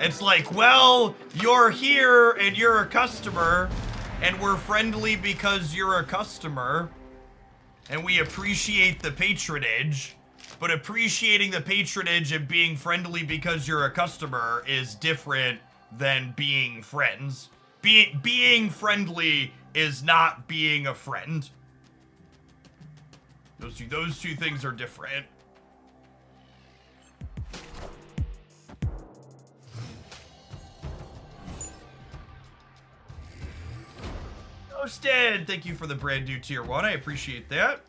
It's like, well, you're here and you're a customer, and we're friendly because you're a customer, and we appreciate the patronage, but appreciating the patronage and being friendly because you're a customer is different than being friends. Being friendly is not being a friend. Those two things are different. Toasted, thank you for the brand new tier 1. I appreciate that.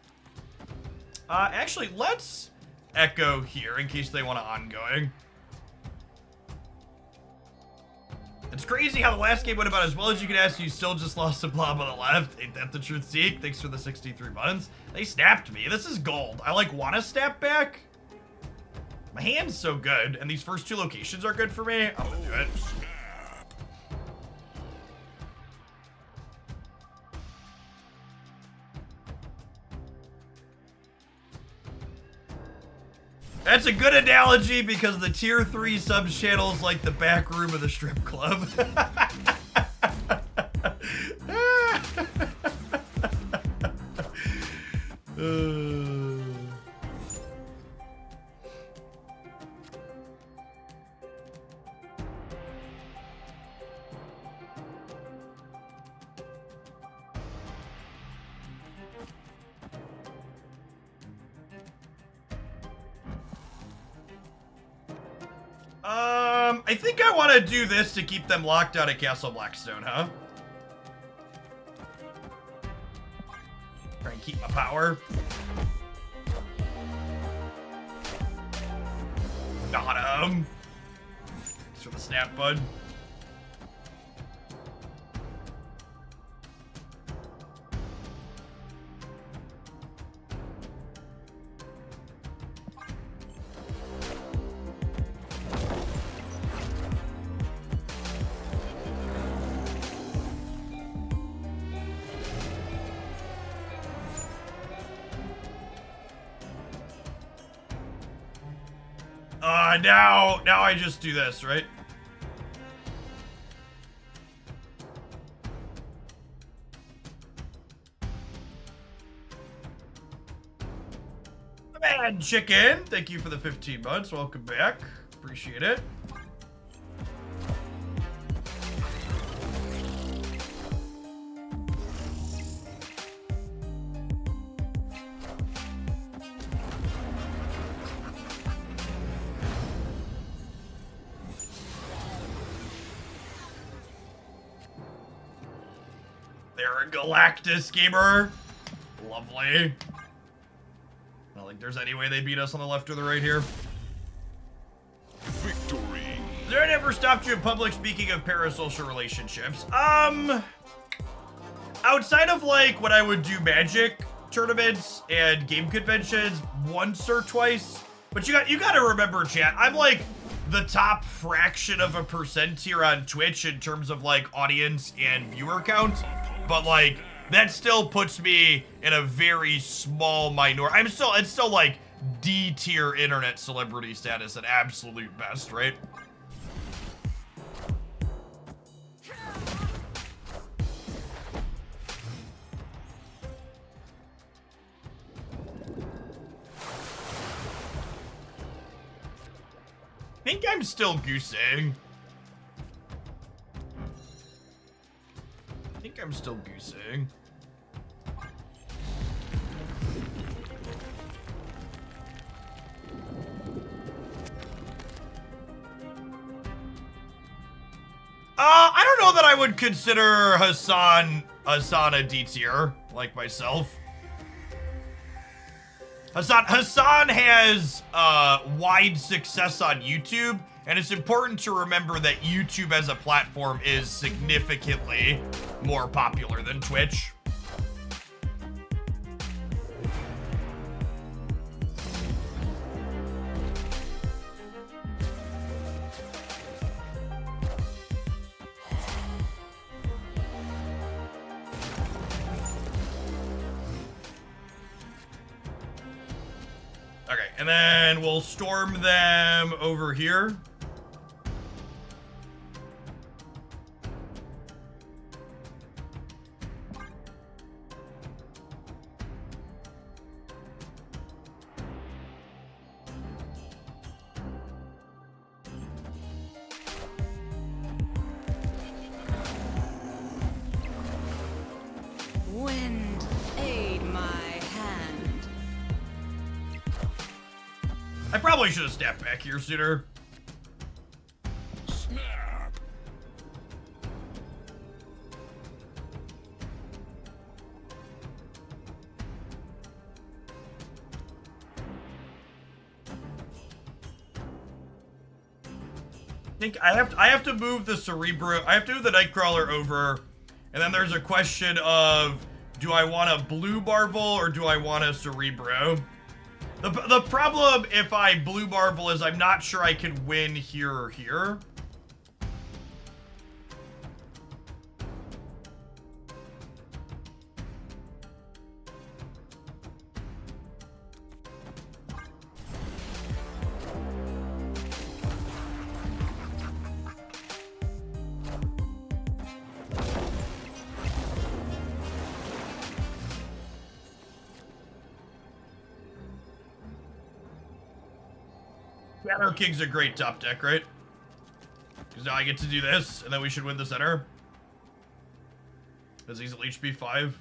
Actually, let's echo here in case they want an ongoing. It's crazy how the last game went about as well as you could ask. You still just lost to Blob on the left. Ain't that the truth, Zeke? Thanks for the 63 buttons. They snapped me. This is gold. I like want to snap back. My hand's so good, and these first two locations are good for me. I'm gonna do it. That's a good analogy because the tier 3 subs channel is like the back room of the strip club. I think I want to do this to keep them locked out of Castle Blackstone, huh? Try and keep my power. Got him. Thanks for the snap, bud. Now I just do this, right? Man, chicken, thank you for the 15 months. Welcome back. Appreciate it. Galactus gamer. Lovely. I don't think there's any way they beat us on the left or the right here. Victory. Has there ever stopped you in public speaking of parasocial relationships? Outside of like when I would do Magic tournaments and game conventions once or twice. But you got to remember, chat, I'm like the top fraction of a percent here on Twitch in terms of like audience and viewer count. But like that still puts me in a very small minority. It's still like D tier internet celebrity status at absolute best, right? I think I'm still goosing. I'm still goosing. I don't know that I would consider Hassan a D tier like myself. Hassan has wide success on YouTube, and it's important to remember that YouTube as a platform is significantly more popular than Twitch. Okay, and then we'll storm them over here. probably should have stepped back here sooner. Snap. I think I have to move the Cerebro. I have to move the Nightcrawler over, and then there's a question of, do I want a blue Marvel or do I want a Cerebro? The problem if I blue Marvel is I'm not sure I can win here or here. Shadow King's a great top deck, right? Because now I get to do this, and then we should win the center. Because he's at HP 5.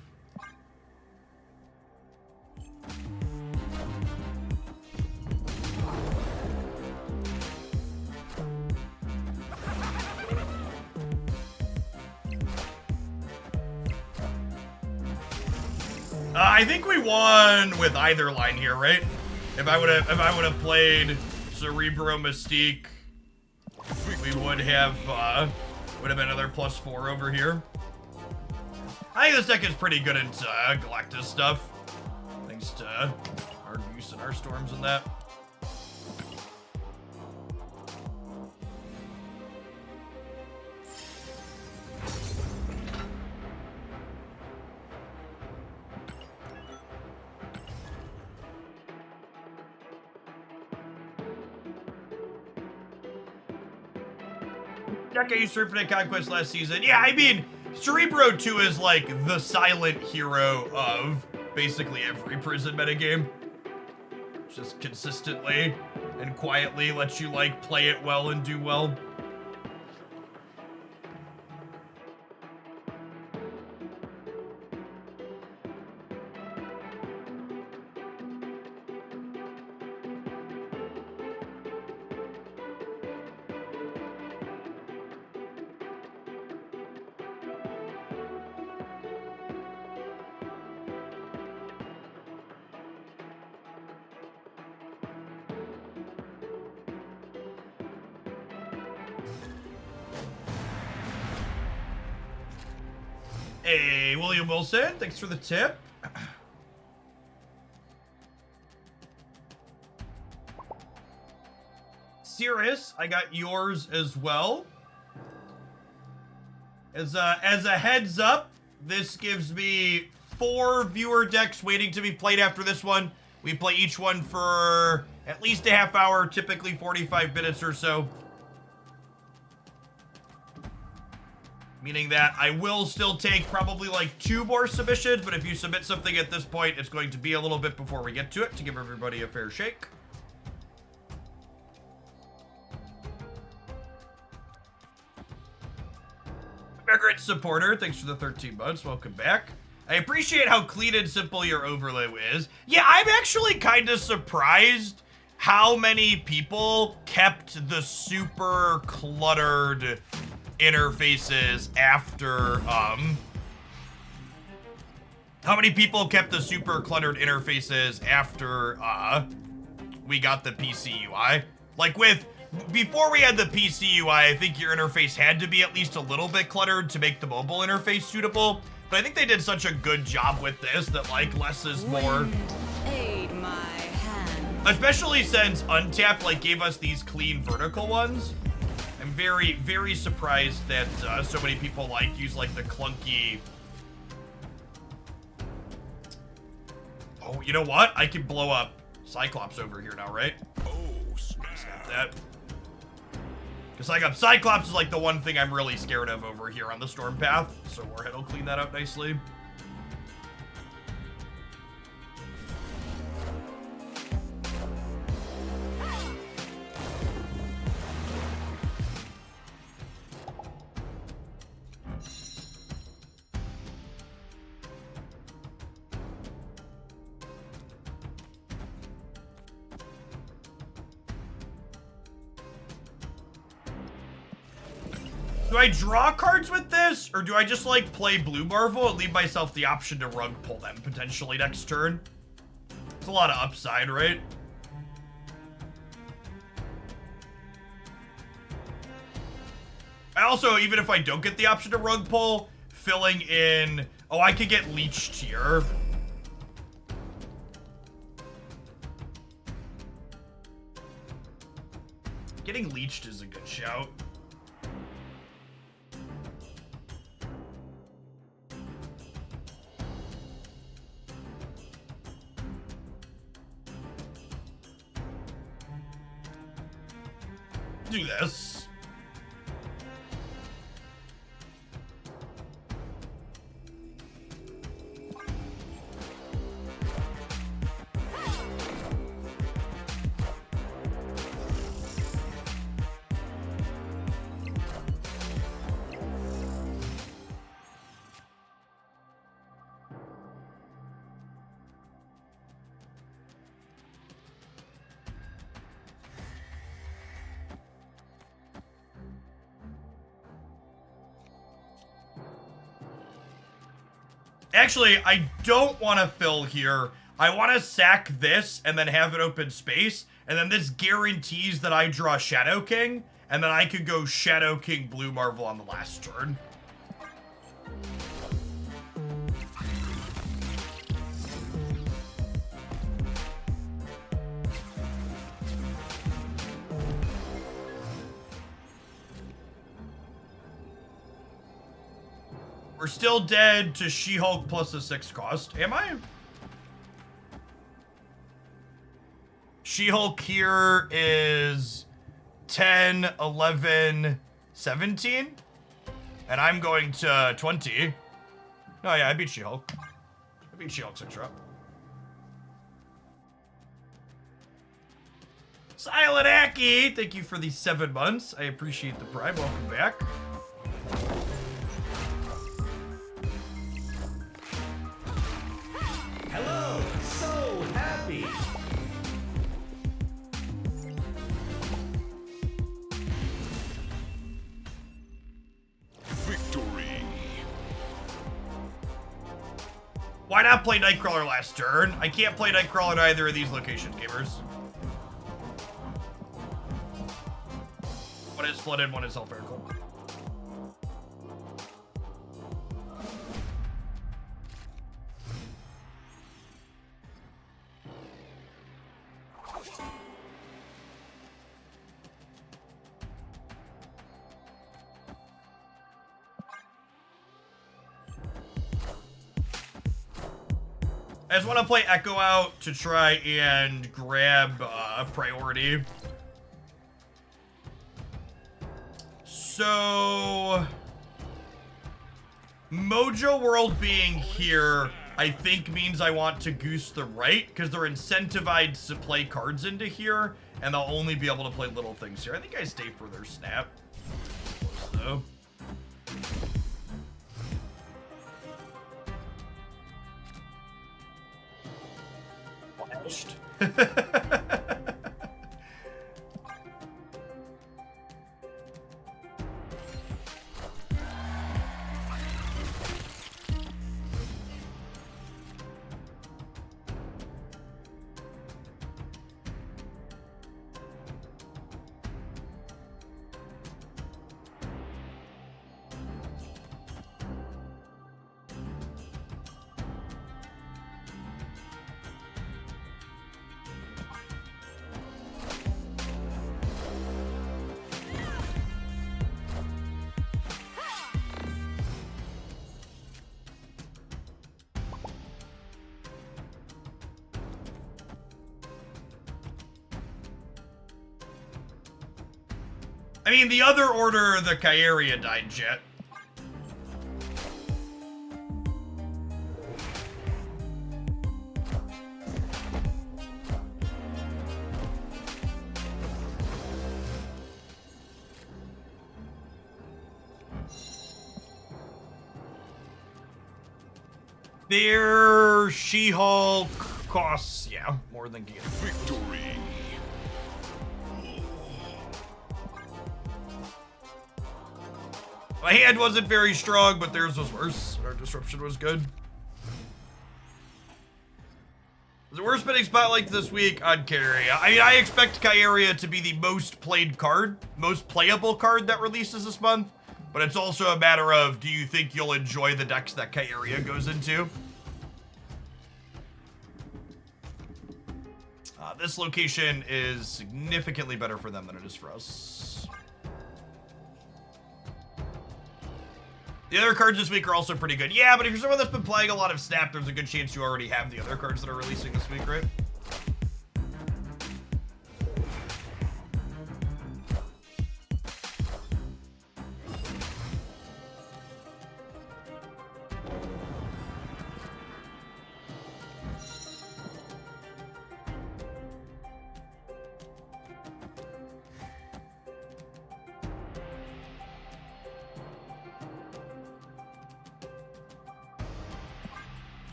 I think we won with either line here, right? If I would have played Cerebro Mystique, we would have been another +4 over here. I think this deck is pretty good into Galactus stuff, thanks to our use and our storms and that. Deck I used to for Conquest last season. Yeah, I mean, Cerebro 2 is like the silent hero of basically every prison metagame. Just consistently and quietly lets you like play it well and do well. Hey, William Wilson, thanks for the tip. Cirrus, I got yours as well. As a heads up, this gives me 4 viewer decks waiting to be played after this one. We play each one for at least a half hour, typically 45 minutes or so. Meaning that I will still take probably like 2 more submissions, but if you submit something at this point, it's going to be a little bit before we get to it to give everybody a fair shake. Margaret Supporter, thanks for the 13 months. Welcome back. I appreciate how clean and simple your overlay is. Yeah, I'm actually kind of surprised how many people kept the super cluttered interfaces after, how many people kept the super cluttered interfaces after, we got the PC UI? Like before we had the PC UI, I think your interface had to be at least a little bit cluttered to make the mobile interface suitable. But I think they did such a good job with this that like less is more. Aid my hand. Especially since Untapped like gave us these clean vertical ones. I'm very, very surprised that so many people like use like the clunky. Oh, you know what? I can blow up Cyclops over here now, right? Oh, snap. That. Because like Cyclops is like the one thing I'm really scared of over here on the storm path. So Warhead will clean that up nicely. Do I draw cards with this, or do I just, like, play Blue Marvel and leave myself the option to rug pull them potentially next turn? It's a lot of upside, right? I also, even if I don't get the option to rug pull, filling in... Oh, I could get leeched here. Getting leeched is a good shout. Do this. Actually, I don't want to fill here. I want to sack this and then have an open space. And then this guarantees that I draw Shadow King. And then I could go Shadow King Blue Marvel on the last turn. We're still dead to She-Hulk plus a 6 cost. Am I? She-Hulk here is 10, 11, 17. And I'm going to 20. Oh yeah, I beat She-Hulk. I beat She-Hulk 6 drop. Silent Aki, thank you for the 7 months. I appreciate the prime. Welcome back. Hello, so happy. Victory. Why not play Nightcrawler last turn? I can't play Nightcrawler in either of these locations, gamers. One is flooded, one is self-miracle. I just want to play Echo out to try and grab priority. So, Mojo World being here, I think means I want to goose the right, because they're incentivized to play cards into here, and they'll only be able to play little things here. I think I stay for their snap. Close though. Washed. I mean, the other order, the Kyaria died, Jet. Their She-Hulk costs, yeah, more than Gear. Victory. My hand wasn't very strong, but theirs was worse. Our disruption was good. The worst betting spot like this week on Kyria. I mean, I expect Kyria to be the most played card, most playable card that releases this month. But it's also a matter of, do you think you'll enjoy the decks that Kyria goes into? This location is significantly better for them than it is for us. The other cards this week are also pretty good. Yeah, but if you're someone that's been playing a lot of Snap, there's a good chance you already have the other cards that are releasing this week, right?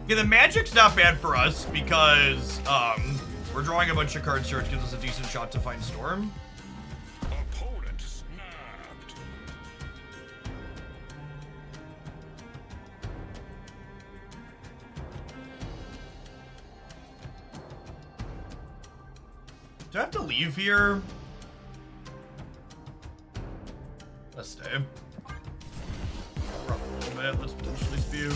Yeah, the Magic's not bad for us because we're drawing a bunch of cards here, which gives us a decent shot to find Storm. Opponent snapped. Do I have to leave here? Let's stay. Run a little bit. Let's potentially spew.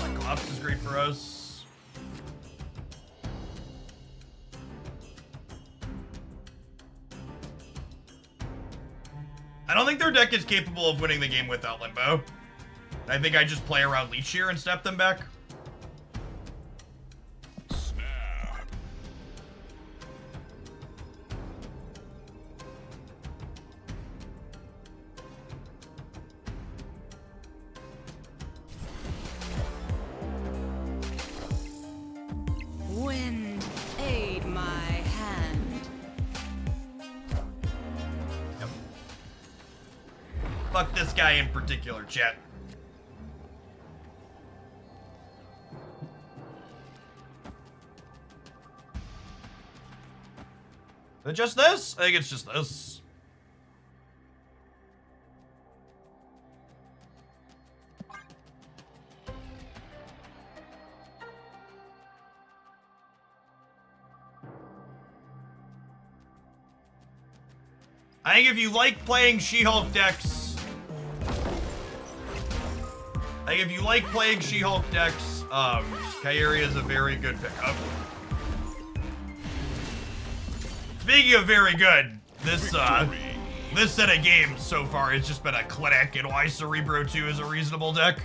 Cyclops is great for us. I don't think their deck is capable of winning the game without Limbo. I think I just play around Leech here and step them back. Snap. Wind, aid my hand. Yep. Fuck this guy in particular, chat. Is it just this? I think it's just this. I think if you like playing She-Hulk decks, Kyria is a very good pickup. Speaking of very good, this set of games so far has just been a clinic in why Cerebro 2 is a reasonable deck.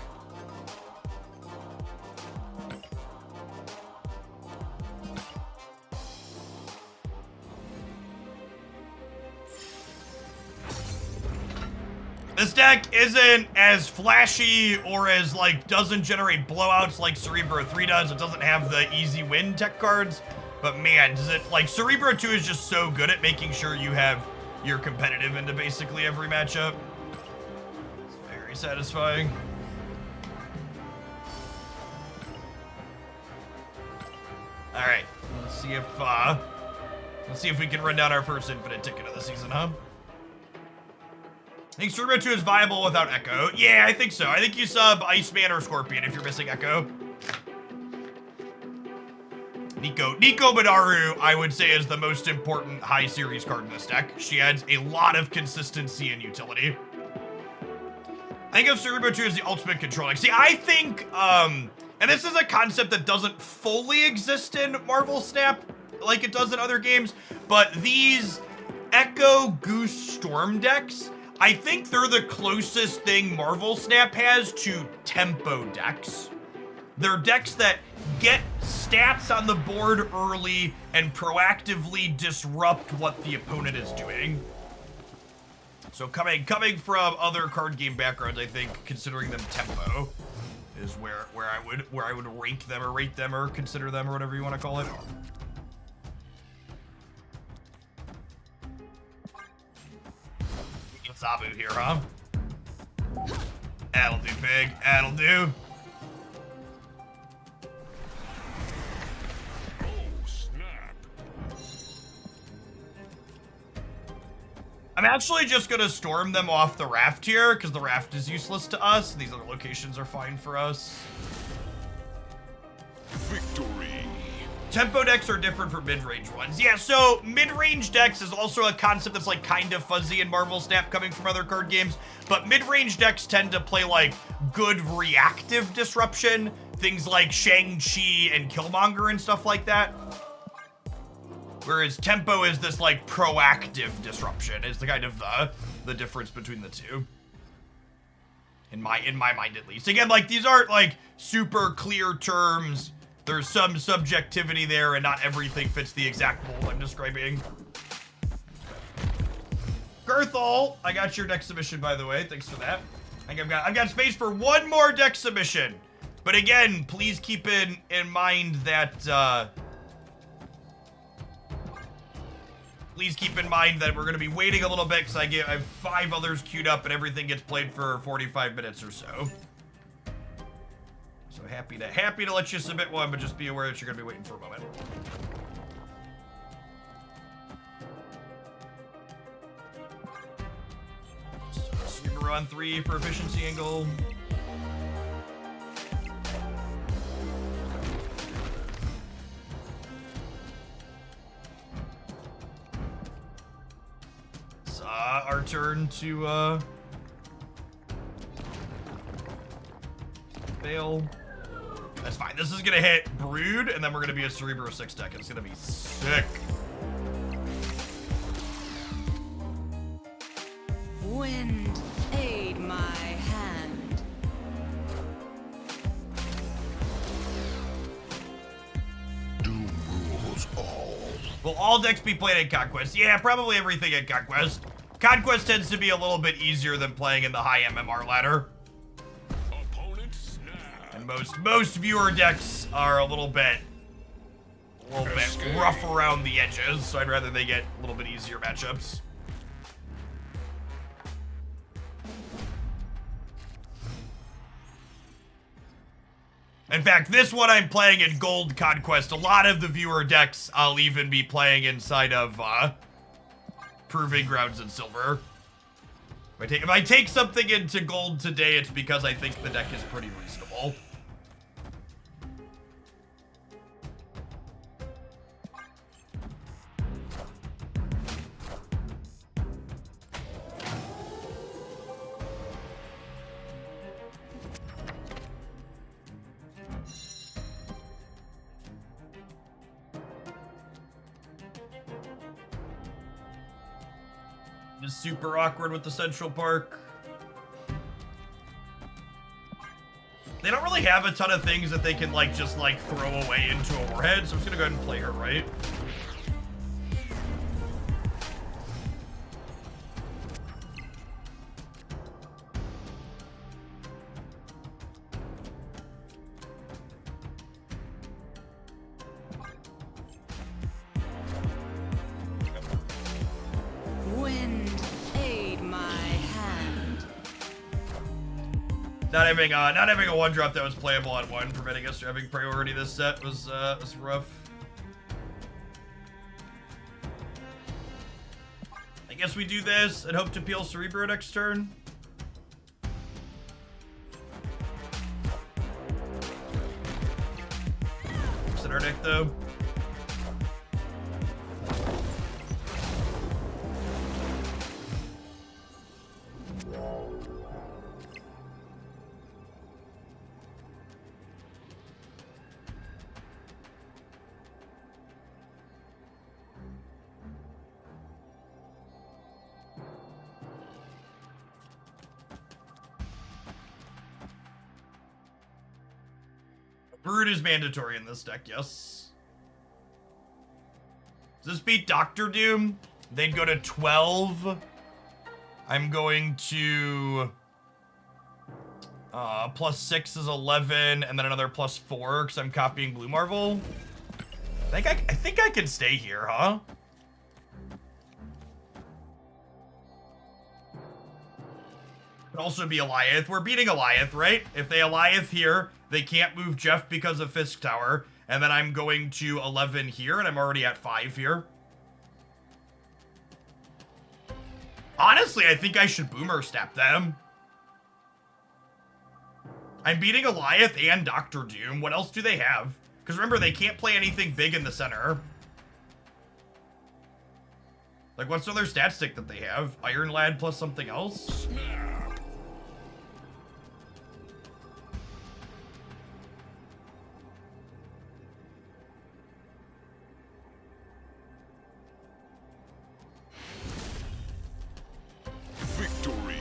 This deck isn't as flashy or as, like, doesn't generate blowouts like Cerebro 3 does. It doesn't have the easy win tech cards. But man, does it, like, Cerebro 2 is just so good at making sure you have your competitive into basically every matchup. It's very satisfying. All right, let's see if we can run down our first infinite ticket of the season, huh? I think Cerebro 2 is viable without Echo. Yeah, I think so. I think you sub Iceman or Scorpion if you're missing Echo. Nico Minaru, I would say, is the most important high series card in this deck. She adds a lot of consistency and utility. I think of Cerebro 2 as the ultimate control deck. See, I think, and this is a concept that doesn't fully exist in Marvel Snap like it does in other games, but these Echo Goose Storm decks, I think they're the closest thing Marvel Snap has to tempo decks. They're decks that get stats on the board early and proactively disrupt what the opponent is doing. So coming from other card game backgrounds, I think considering them tempo is where I would rank them or rate them or consider them or whatever you want to call it. Sabu here, huh? That'll do, pig. That'll do. I'm actually just gonna storm them off the raft here, because the raft is useless to us, and these other locations are fine for us. Victory. Tempo decks are different from mid-range ones. Yeah, so mid-range decks is also a concept that's like kind of fuzzy in Marvel Snap coming from other card games, but mid-range decks tend to play like good reactive disruption, things like Shang-Chi and Killmonger and stuff like that. Whereas tempo is this like proactive disruption, is the kind of the difference between the two. In my mind at least. Again, like these aren't like super clear terms. There's some subjectivity there, and not everything fits the exact mold I'm describing. Gerthal, I got your deck submission, by the way. Thanks for that. I think I've got space for one more deck submission. But again, please keep in mind that please keep in mind that we're going to be waiting a little bit because I have 5 others queued up and everything gets played for 45 minutes or so. So happy to let you submit one, but just be aware that you're going to be waiting for a moment. Cerebro on 3 for efficiency angle. It's our turn to fail. That's fine. This is gonna hit Brood, and then we're gonna be a Cerebro 6 deck. It's gonna be sick. Wind, aid my hand. Doom rules all. Will all decks be played in Conquest? Yeah, probably everything in Conquest. Conquest tends to be a little bit easier than playing in the high MMR ladder. Opponent snap. And most viewer decks are a little bit rough around the edges, so I'd rather they get a little bit easier matchups. In fact, this one I'm playing in Gold Conquest. A lot of the viewer decks I'll even be playing inside of Proving Grounds in Silver. If I take something into Gold today, it's because I think the deck is pretty reasonable. Just super awkward with the Central Park. They don't really have a ton of things that they can just throw away into a warhead, so I'm just gonna go ahead and play her, right? Wind, aid my hand. Not having a 1-drop that was playable on 1, preventing us from having priority this set was rough. I guess we do this and hope to peel Cerebro next turn. Looks at our deck though. Brood is mandatory in this deck, yes. Does this beat Doctor Doom? They'd go to 12. I'm going to... +6 is 11, and then another +4, because I'm copying Blue Marvel. I think I can stay here, huh? Could also be Eliath. We're beating Eliath, right? If they Eliath here, they can't move Jeff because of Fisk Tower. And then I'm going to 11 here, and I'm already at 5 here. Honestly, I think I should boomer step them. I'm beating Goliath and Dr. Doom. What else do they have? Because remember, they can't play anything big in the center. Like, what's the other stat stick that they have? Iron Lad plus something else? Snap. Victory.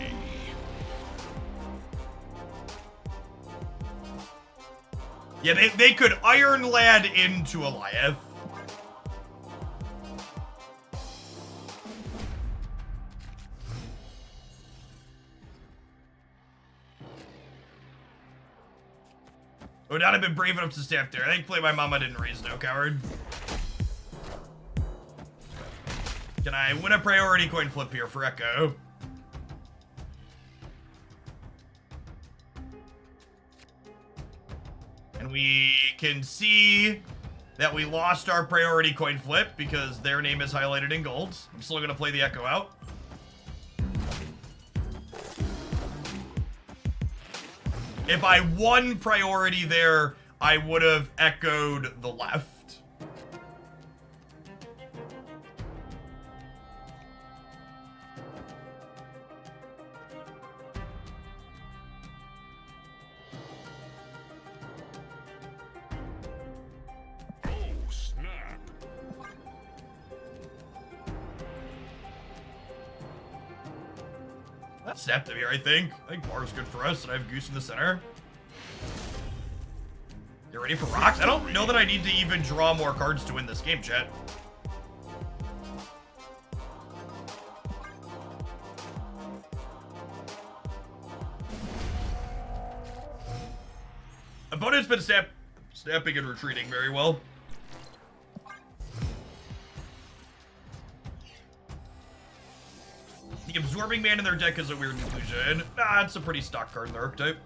Yeah, they could Iron Lad into Goliath. Would not have been brave enough to step there. Thankfully, my mama didn't raise no coward. Can I win a priority coin flip here for Echo? And we can see that we lost our priority coin flip because their name is highlighted in gold. I'm still going to play the Echo out. If I won priority there, I would have echoed the left. Oh, snap. That snapped him here, I think. I think bar's good for us, and I have Goose in the center. You ready for rocks? I don't know that I need to even draw more cards to win this game, chat. Opponent's been snapping and retreating very well. The Absorbing Man in their deck is a weird inclusion. Nah, it's a pretty stock card in the archetype.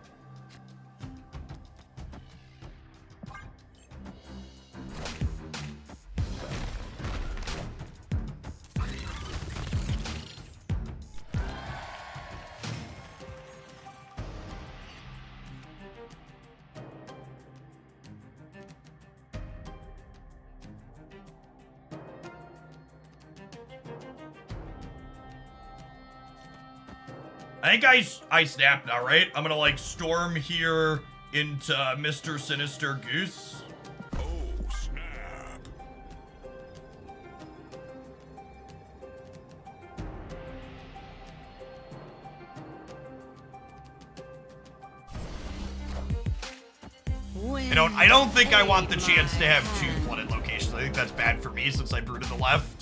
I think I snap now, right? I'm gonna like storm here into Mr. Sinister Goose. Oh, snap. I don't think I want the chance to have two flooded locations. I think that's bad for me since I brewed to the left.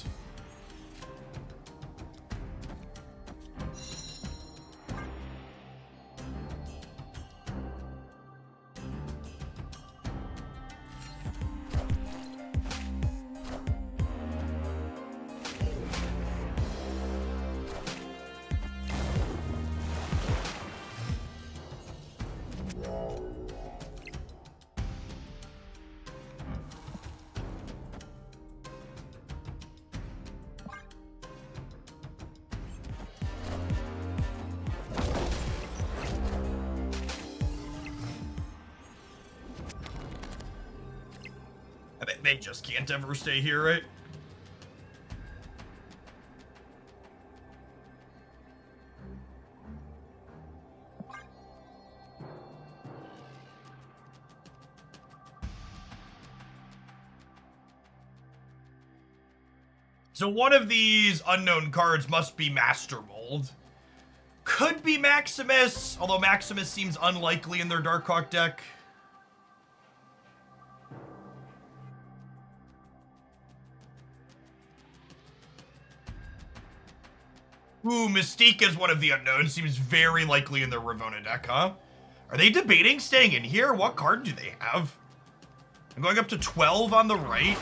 They just can't ever stay here, right? So one of these unknown cards must be Master Mold. Could be Maximus, although Maximus seems unlikely in their Darkhawk deck. Ooh, Mystique is one of the unknowns. Seems very likely in their Ravonna deck, huh? Are they debating staying in here? What card do they have? I'm going up to 12 on the right.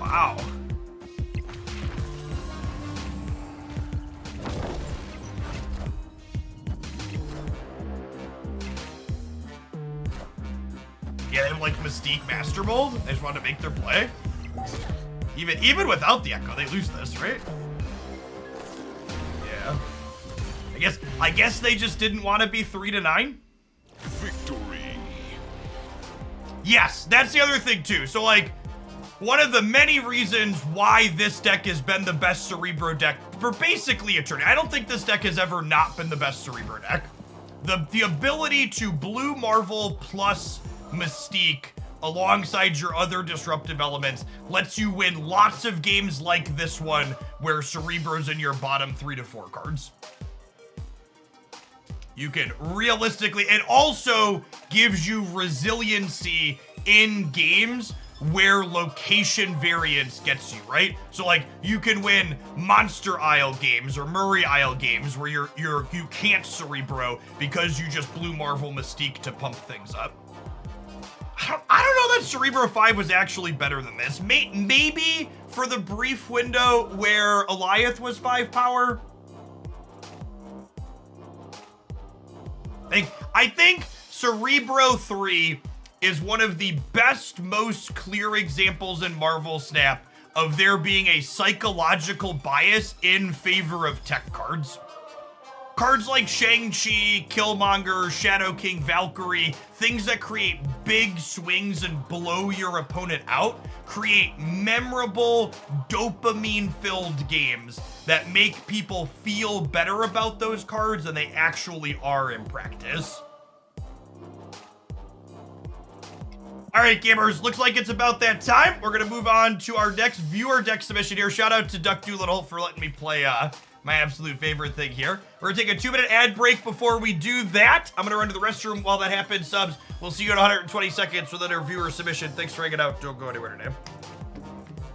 Wow. Yeah, they have like Mystique Master Mold. They just want to make their play. Even without the Echo, they lose this, right? I guess they just didn't want to be 3-9. Victory. Yes, that's the other thing too. So like, one of the many reasons why this deck has been the best Cerebro deck for basically eternity. I don't think this deck has ever not been the best Cerebro deck. The ability to blue Marvel plus Mystique alongside your other disruptive elements lets you win lots of games like this one where Cerebro's in your bottom 3 to 4 cards. You can realistically, it also gives you resiliency in games where location variance gets you, right? So like you can win Monster Isle games or Murray Isle games where you can't Cerebro because you just blue Marvel Mystique to pump things up. I don't know that Cerebro 5 was actually better than this. Maybe for the brief window where Eliath was 5 power. I think Cerebro 3 is one of the best, most clear examples in Marvel Snap of there being a psychological bias in favor of tech cards. Cards like Shang-Chi, Killmonger, Shadow King, Valkyrie, things that create big swings and blow your opponent out, create memorable, dopamine-filled games that make people feel better about those cards than they actually are in practice. All right, gamers, looks like it's about that time. We're going to move on to our next viewer deck submission here. Shout out to Duck Doolittle for letting me play my absolute favorite thing here. We're going to take a 2-minute ad break before we do that. I'm going to run to the restroom while that happens, subs. We'll see you in 120 seconds with another viewer submission. Thanks for hanging out. Don't go anywhere today.